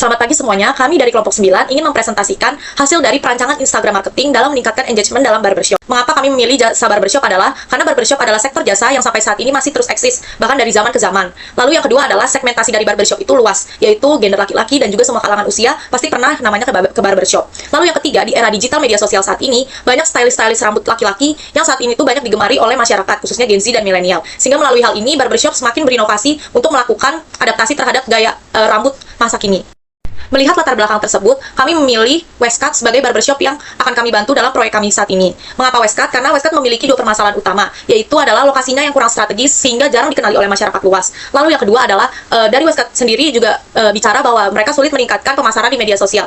Selamat pagi semuanya, kami dari kelompok 9 ingin mempresentasikan hasil dari perancangan Instagram marketing dalam meningkatkan engagement dalam barbershop. Mengapa kami memilih jasa barbershop adalah karena barbershop adalah sektor jasa yang sampai saat ini masih terus eksis, bahkan dari zaman ke zaman. Lalu yang kedua adalah segmentasi dari barbershop itu luas, yaitu gender laki-laki dan juga semua kalangan usia pasti pernah namanya ke barbershop. Lalu yang ketiga, di era digital media sosial saat ini, banyak stylist-stylist rambut laki-laki yang saat ini tuh banyak digemari oleh masyarakat, khususnya Gen Z dan milenial. Sehingga melalui hal ini, barbershop semakin berinovasi untuk melakukan adaptasi terhadap gaya rambut masa kini. Melihat latar belakang tersebut, kami memilih Westcut sebagai barbershop yang akan kami bantu dalam proyek kami saat ini. Mengapa Westcut? Karena Westcut memiliki dua permasalahan utama, yaitu adalah lokasinya yang kurang strategis sehingga jarang dikenali oleh masyarakat luas. Lalu yang kedua adalah dari Westcut sendiri juga bicara bahwa mereka sulit meningkatkan pemasaran di media sosial.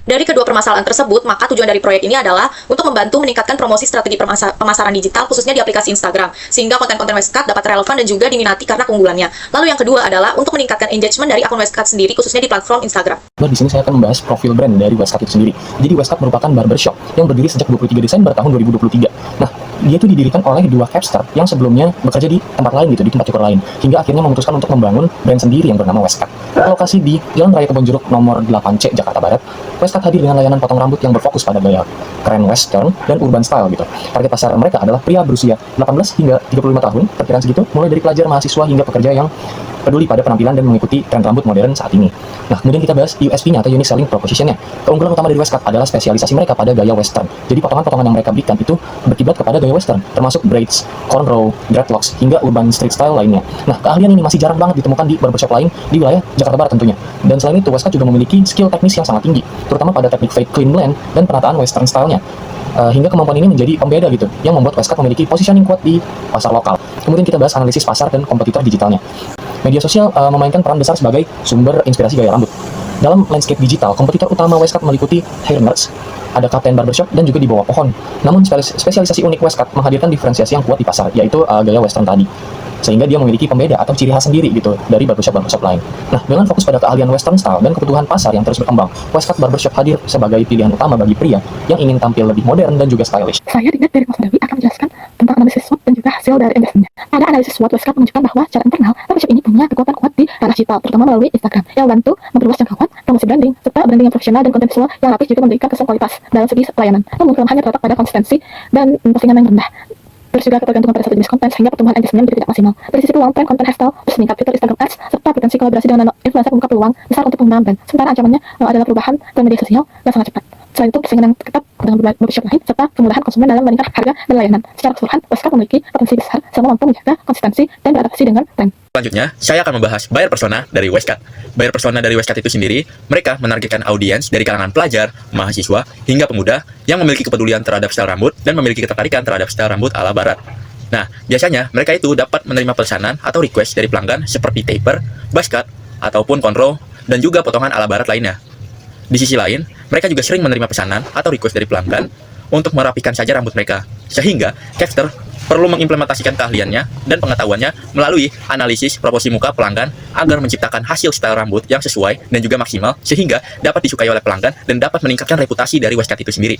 Dari kedua permasalahan tersebut, maka tujuan dari proyek ini adalah untuk membantu meningkatkan promosi strategi pemasaran digital, khususnya di aplikasi Instagram, sehingga konten-konten Westcut dapat relevan dan juga diminati karena keunggulannya. Lalu yang kedua adalah untuk meningkatkan engagement dari akun Westcut sendiri, khususnya di platform Instagram. Di sini saya akan membahas profil brand dari Westcut itu sendiri. Jadi Westcut merupakan barbershop yang berdiri sejak 23 Desember tahun 2023. Nah, dia itu didirikan oleh dua capster yang sebelumnya bekerja di tempat lain gitu, di tempat cukur lain, hingga akhirnya memutuskan untuk membangun brand sendiri yang bernama Westcut. Lokasi di Jalan Raya Kebonjeruk nomor 8C Jakarta Barat, Westcut hadir dengan layanan potong rambut yang berfokus pada gaya keren western dan urban style gitu. Target pasar mereka adalah pria berusia 18 hingga 35 tahun, perkiraan segitu, mulai dari pelajar, mahasiswa hingga pekerja yang peduli pada penampilan dan mengikuti tren rambut modern saat ini. Nah, kemudian kita bahas USP-nya atau Unique Selling Proposition-nya. Keunggulan utama dari Westcut adalah spesialisasi mereka pada gaya western. Jadi potongan-potongan yang mereka berikan itu berkiblat kepada gaya western, termasuk braids, cornrow, dreadlocks, hingga urban street style lainnya. Nah, keahlian ini masih jarang banget ditemukan di barbershop lain di wilayah Jakarta Barat tentunya. Dan selain itu, Westcut juga memiliki skill teknis yang sangat tinggi, terutama pada teknik fade clean blend dan penataan western style-nya. Hingga kemampuan ini menjadi pembeda gitu, yang membuat Westcut memiliki positioning kuat di pasar lokal. Kemudian kita bahas analisis pasar dan kompetitor digitalnya. Media sosial memainkan peran besar sebagai sumber inspirasi gaya rambut. Dalam landscape digital, kompetitor utama Westcut meliputi Hair Nerds, ada Kapten Barbershop, dan juga Di Bawah Pohon. Namun spesialisasi unik Westcut menghadirkan diferensiasi yang kuat di pasar, yaitu gaya western tadi, sehingga dia memiliki pembeda atau ciri khas sendiri gitu dari barbershop lain. Nah, dengan fokus pada keahlian western style dan kebutuhan pasar yang terus berkembang, Westcut Barbershop hadir sebagai pilihan utama bagi pria yang ingin tampil lebih modern dan juga stylish. Saya Dinda dari Mas Dawi akan menjelaskan tentang analisis SWOT dan juga hasil dari investmentnya. Pada analisis SWOT, Westcut menunjukkan bahwa secara internal, barbershop ini punya kekuatan kuat di ranah digital, terutama melalui Instagram, yang membantu memperluas jangkauan, promosi branding, serta branding yang profesional dan konten visual yang rapih juga memberikan kesan kualitas dalam segi pelayanan. Namun, kelemahannya terletak pada konsistensi dan postingan yang rendah. Terus juga ketergantungan pada satu jenis konten sehingga pertumbuhan engagement menjadi tidak maksimal. Dari sisi peluang tren konten hairstyle terus meningkat, fitur Instagram Ads serta potensi kolaborasi dengan influencer membuka peluang besar untuk pengembangan brand. Sementara ancamannya adalah perubahan dan media sosial yang sangat cepat. Selain itu, persaingan yang ketat dengan barbershop lain serta kemudahan konsumen dalam meningkat harga dan layanan. Secara keseluruhan, Westcut memiliki potensi besar selama mampu menjaga konsistensi dan beradaptasi dengan tren. Selanjutnya, saya akan membahas buyer persona dari Westcut. Buyer persona dari Westcut itu sendiri, mereka menargetkan audiens dari kalangan pelajar, mahasiswa, hingga pemuda yang memiliki kepedulian terhadap style rambut dan memiliki ketertarikan terhadap style rambut ala barat. Nah, biasanya mereka itu dapat menerima pesanan atau request dari pelanggan seperti taper, buzz cut, ataupun cornrow, dan juga potongan ala barat lainnya. Di sisi lain, mereka juga sering menerima pesanan atau request dari pelanggan untuk merapikan saja rambut mereka. Sehingga, capster perlu mengimplementasikan keahliannya dan pengetahuannya melalui analisis proporsi muka pelanggan agar menciptakan hasil style rambut yang sesuai dan juga maksimal sehingga dapat disukai oleh pelanggan dan dapat meningkatkan reputasi dari Westcut itu sendiri.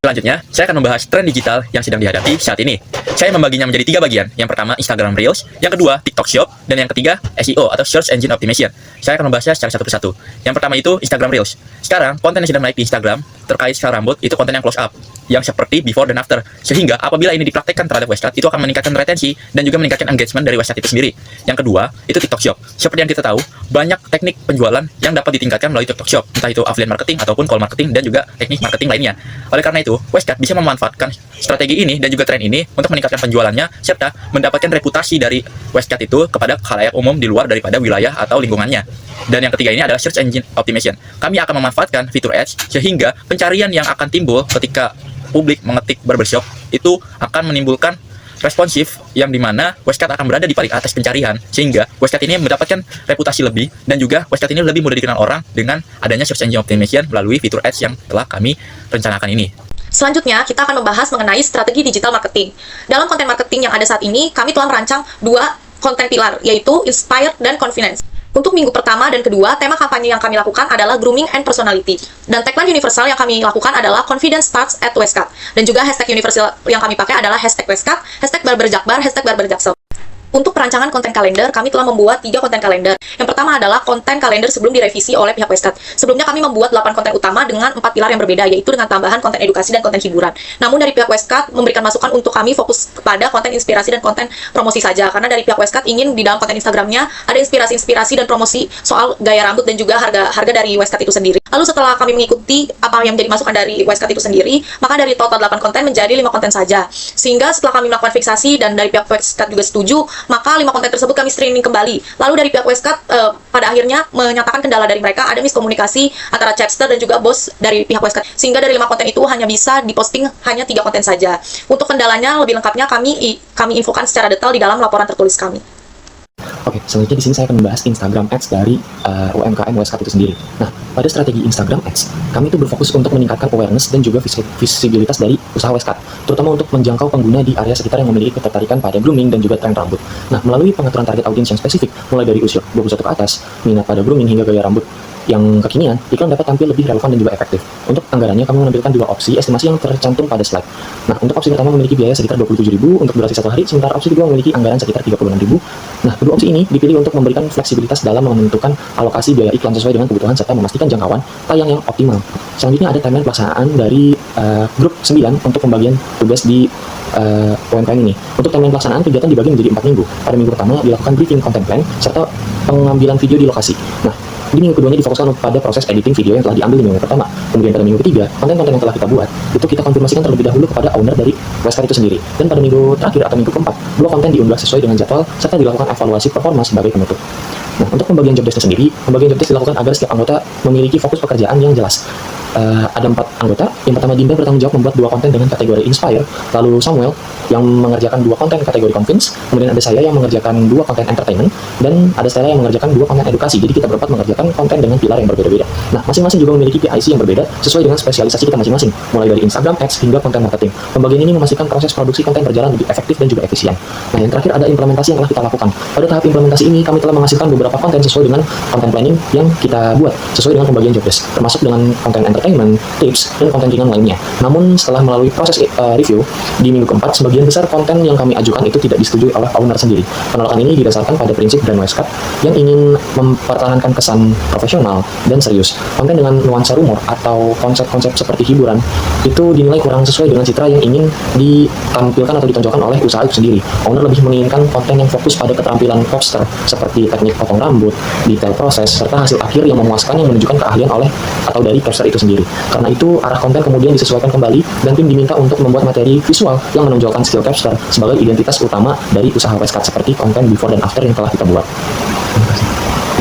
Selanjutnya, saya akan membahas tren digital yang sedang dihadapi saat ini. Saya membaginya menjadi 3 bagian. Yang pertama, Instagram Reels. Yang kedua, TikTok Shop. Dan yang ketiga, SEO atau Search Engine Optimization. Saya akan membahasnya secara satu persatu. Yang pertama itu Instagram Reels. Sekarang, konten yang sedang naik di Instagram terkait style rambut itu konten yang close up, yang seperti before dan after. Sehingga apabila ini dipraktekkan terhadap Westcut, itu akan meningkatkan retensi dan juga meningkatkan engagement dari Westcut itu sendiri. Yang kedua, itu TikTok Shop. Seperti yang kita tahu, banyak teknik penjualan yang dapat ditingkatkan melalui TikTok Shop, entah itu affiliate marketing ataupun call marketing dan juga teknik marketing lainnya. Oleh karena itu, Westcut bisa memanfaatkan strategi ini dan juga tren ini untuk meningkatkan penjualannya serta mendapatkan reputasi dari Westcut itu kepada khalayak umum di luar daripada wilayah atau lingkungannya. Dan yang ketiga ini adalah Search Engine Optimization. Kami akan memanfaatkan fitur Ads sehingga pencarian yang akan timbul ketika publik mengetik barbershop itu akan menimbulkan responsif yang dimana Westcut akan berada di paling atas pencarian sehingga Westcut ini mendapatkan reputasi lebih dan juga Westcut ini lebih mudah dikenal orang dengan adanya Search Engine Optimization melalui fitur Ads yang telah kami rencanakan ini. Selanjutnya, kita akan membahas mengenai strategi digital marketing. Dalam konten marketing yang ada saat ini, kami telah merancang 2 konten pilar, yaitu Inspired dan Confidence. Untuk minggu pertama dan kedua, tema kampanye yang kami lakukan adalah Grooming and Personality. Dan tagline universal yang kami lakukan adalah Confidence Starts at Westcut. Dan juga hashtag universal yang kami pakai adalah hashtag Westcut, hashtag barberjakbar, hashtag barberjaksel. Untuk perancangan konten kalender, kami telah membuat 3 konten kalender. Yang pertama adalah konten kalender sebelum direvisi oleh pihak Westcat. Sebelumnya kami membuat 8 konten utama dengan 4 pilar yang berbeda, yaitu dengan tambahan konten edukasi dan konten hiburan. Namun dari pihak Westcat memberikan masukan untuk kami fokus kepada konten inspirasi dan konten promosi saja, karena dari pihak Westcat ingin di dalam konten Instagramnya ada inspirasi-inspirasi dan promosi soal gaya rambut dan juga harga dari Westcat itu sendiri. Lalu setelah kami mengikuti apa yang menjadi masukan dari Westcat itu sendiri, maka dari total 8 konten menjadi 5 konten saja. Sehingga setelah kami melakukan fiksasi dan dari pihak Westcat juga setuju, maka 5 konten tersebut kami streaming kembali. Lalu dari pihak Westcat pada akhirnya menyatakan kendala dari mereka ada miskomunikasi antara Chapster dan juga bos dari pihak Westcat. Sehingga dari 5 konten itu hanya bisa diposting hanya 3 konten saja. Untuk kendalanya lebih lengkapnya kami infokan secara detail di dalam laporan tertulis kami. Oke, selanjutnya di sini saya akan membahas Instagram Ads dari UMKM Westcat itu sendiri. Nah, pada strategi Instagram Ads, kami itu berfokus untuk meningkatkan awareness dan juga visibilitas dari usaha Westcat, terutama untuk menjangkau pengguna di area sekitar yang memiliki ketertarikan pada grooming dan juga tren rambut. Nah, melalui pengaturan target audiens yang spesifik, mulai dari usia 21 ke atas, minat pada grooming hingga gaya rambut yang kekinian, iklan dapat tampil lebih relevan dan juga efektif. Untuk anggarannya, kami menampilkan 2 opsi estimasi yang tercantum pada slide. Nah, untuk opsi pertama memiliki biaya sekitar 27.000 untuk durasi 1 hari, sementara opsi kedua memiliki anggaran sekitar 36.000. Nah, kedua opsi ini dipilih untuk memberikan fleksibilitas dalam menentukan alokasi biaya iklan sesuai dengan kebutuhan serta memastikan jangkauan tayang yang optimal. Selanjutnya ada timeline pelaksanaan dari grup 9 untuk pembagian tugas di UMKM ini. Untuk timeline pelaksanaan, kegiatan dibagi menjadi 4 minggu. Pada minggu pertama dilakukan briefing content plan serta pengambilan video di lokasi. Nah, di minggu keduanya difokuskan pada proses editing video yang telah diambil di minggu pertama. Kemudian pada minggu ketiga, konten-konten yang telah kita buat itu kita konfirmasikan terlebih dahulu kepada owner dari Westcat itu sendiri. Dan pada minggu terakhir atau minggu keempat, 2 konten diunggah sesuai dengan jadwal serta dilakukan evaluasi performa sebagai penutup. Nah, untuk pembagian job desk sendiri, pembagian job desk dilakukan agar setiap anggota memiliki fokus pekerjaan yang jelas. Ada 4 anggota. Yang pertama, Dinda bertanggung jawab membuat 2 konten dengan kategori Inspire, lalu Samuel yang mengerjakan 2 konten kategori Convince, kemudian ada saya yang mengerjakan 2 konten Entertainment, dan ada Stella yang mengerjakan 2 konten Edukasi. Jadi kita berempat mengerjakan konten dengan pilar yang berbeda-beda. Nah, masing-masing juga memiliki PIC yang berbeda sesuai dengan spesialisasi kita masing-masing, mulai dari Instagram Ads hingga konten marketing. Pembagian ini memastikan proses produksi konten berjalan lebih efektif dan juga efisien. Nah, yang terakhir ada implementasi yang telah kita lakukan. Pada tahap implementasi ini, kami telah menghasilkan beberapa konten sesuai dengan konten planning yang kita buat, sesuai dengan pembagian job desk, termasuk dengan konten entertainment, tips, dan konten ringan lainnya. Namun, setelah melalui proses review, di minggu keempat, sebagian besar konten yang kami ajukan itu tidak disetujui oleh owner sendiri. Penolakan ini didasarkan pada prinsip brand Westcat yang ingin mempertahankan kesan profesional dan serius. Konten dengan nuansa rumor atau konsep-konsep seperti hiburan itu dinilai kurang sesuai dengan citra yang ingin ditampilkan atau ditonjolkan oleh usaha itu sendiri. Owner lebih menginginkan konten yang fokus pada keterampilan popster seperti teknik potong rambut, detail proses, serta hasil akhir yang memuaskan yang menunjukkan keahlian oleh atau dari capster itu sendiri. Karena itu, arah konten kemudian disesuaikan kembali dan tim diminta untuk membuat materi visual yang menonjolkan skill capster sebagai identitas utama dari usaha Westcat seperti konten before dan after yang telah kita buat. Terima kasih.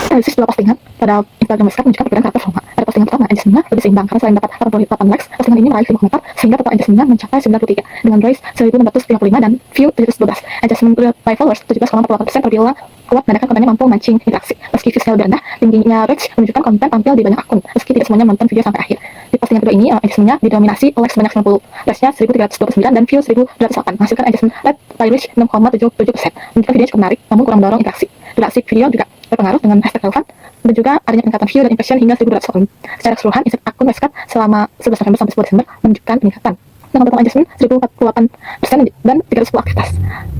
Analisis 2 postingan pada Instagram Westcat menunjukkan perbedaan karakter performa. Pada postingan pertama, engagementnya lebih seimbang karena selain dapat 88 likes, postingan ini meraih 1000 komentar sehingga total engagementnya mencapai 93 dengan raise 1655 dan view 712. Engagement by followers 17,48% terbilang kuat menandakan kontennya mampu mancing interaksi. Meski views lebih rendah, tingginya reach menunjukkan konten tampil di banyak akun meski tidak semuanya menonton video sampai akhir. Di postingan kedua ini, engagementnya didominasi oleh sebanyak 90 likes-nya 1329 dan view 1208, menghasilkan engagement rate by reach 6,77%. Menunjukkan videonya cukup menarik namun kurang mendorong interaksi. Durasi video juga berpengaruh dengan hashtag relevan dan juga adanya peningkatan view dan impression hingga 1200 akun. Secara keseluruhan, akun Westcat selama 11 November sampai 10 Desember menunjukkan peningkatan dengan total engagement 1048% dan 310 aktivitas.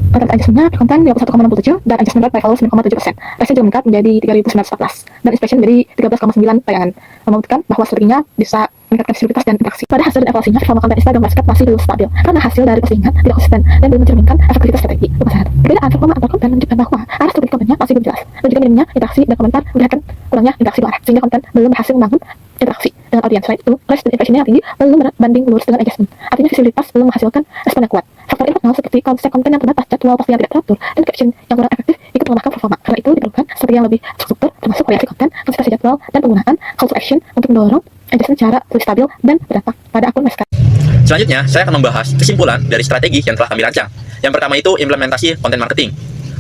Total engagementnya per konten 21,67 dan engagement rate by followers 9,7%. Raise juga meningkat menjadi 3.914 dan impression menjadi 13,9 tayangan, membuktikan bahwa strateginya bisa meningkatkan visibilitas dan interaksi. Pada hasil dan evaluasinya, performa konten Instagram Westcat masih belum stabil karena hasil dari postingan tidak konsisten dan belum mencerminkan efektivitas strategi pemasaran. Perbedaan performa antar konten menunjukkan bahwa arah strategi kontennya masih belum jelas dan juga minimnya interaksi dan komentar melihatkan kurangnya interaksi dua arah sehingga konten belum berhasil membangun interaksi dengan audiens. Selain itu, raise dan impressionnya yang tinggi belum berbanding lurus dengan engagement. Artinya visibilitas belum menghasilkan respon yang kuat. Faktor internal seperti konsep konten yang terbatas, jadwal posting yang tidak teratur, dan caption yang kurang efektif ikut melemahkan performa. Karena itu diperlukan strategi yang lebih terstruktur, termasuk variasi konten, konsistensi jadwal, dan penggunaan call to action untuk mendorong engagement secara lebih stabil dan berdampak pada akun Westcat. Selanjutnya, saya akan membahas kesimpulan dari strategi yang telah kami rancang. Yang pertama itu implementasi konten marketing.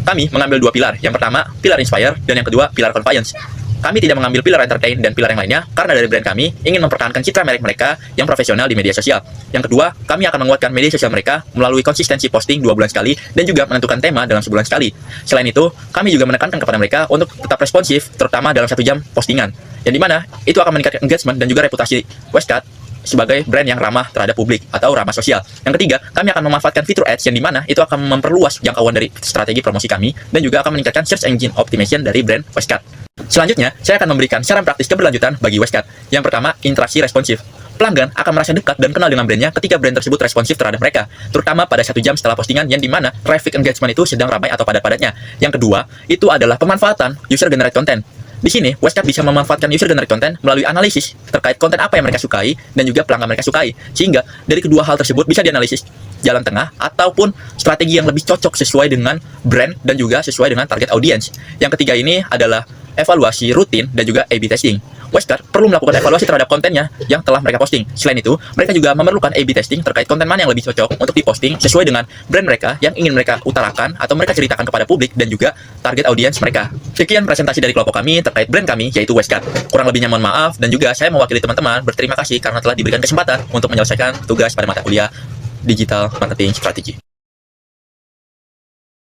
Kami mengambil 2 pilar. Yang pertama, pilar Inspire, dan yang kedua, pilar Conveyance. Kami tidak mengambil pilar entertain dan pilar yang lainnya karena dari brand kami ingin mempertahankan citra merek mereka yang profesional di media sosial. Yang kedua, kami akan menguatkan media sosial mereka melalui konsistensi posting 2 bulan sekali dan juga menentukan tema dalam sebulan sekali. Selain itu, kami juga menekankan kepada mereka untuk tetap responsif, terutama dalam 1 jam postingan. Yang dimana itu akan meningkatkan engagement dan juga reputasi Westcat sebagai brand yang ramah terhadap publik atau ramah sosial. Yang ketiga, kami akan memanfaatkan fitur ads yang dimana itu akan memperluas jangkauan dari strategi promosi kami dan juga akan meningkatkan search engine optimization dari brand Westcard. Selanjutnya, saya akan memberikan saran praktis keberlanjutan bagi Westcard. Yang pertama, interaksi responsif. Pelanggan akan merasa dekat dan kenal dengan brandnya ketika brand tersebut responsif terhadap mereka, terutama pada 1 jam setelah postingan yang dimana traffic engagement itu sedang ramai atau padat-padatnya. Yang kedua, itu adalah pemanfaatan user-generated content. Di sini, Westcard bisa memanfaatkan user-generated content melalui analisis terkait konten apa yang mereka sukai dan juga pelanggan mereka sukai. Sehingga, dari kedua hal tersebut bisa dianalisis jalan tengah ataupun strategi yang lebih cocok sesuai dengan brand dan juga sesuai dengan target audience. Yang ketiga ini adalah evaluasi rutin dan juga A/B testing. Westcard perlu melakukan evaluasi terhadap kontennya yang telah mereka posting. Selain itu, mereka juga memerlukan A/B testing terkait konten mana yang lebih cocok untuk diposting sesuai dengan brand mereka yang ingin mereka utarakan atau mereka ceritakan kepada publik dan juga target audiens mereka. Sekian presentasi dari kelompok kami terkait brand kami yaitu Westcard. Kurang lebihnya mohon maaf dan juga saya mewakili teman-teman berterima kasih karena telah diberikan kesempatan untuk menyelesaikan tugas pada mata kuliah Digital Marketing Strategy.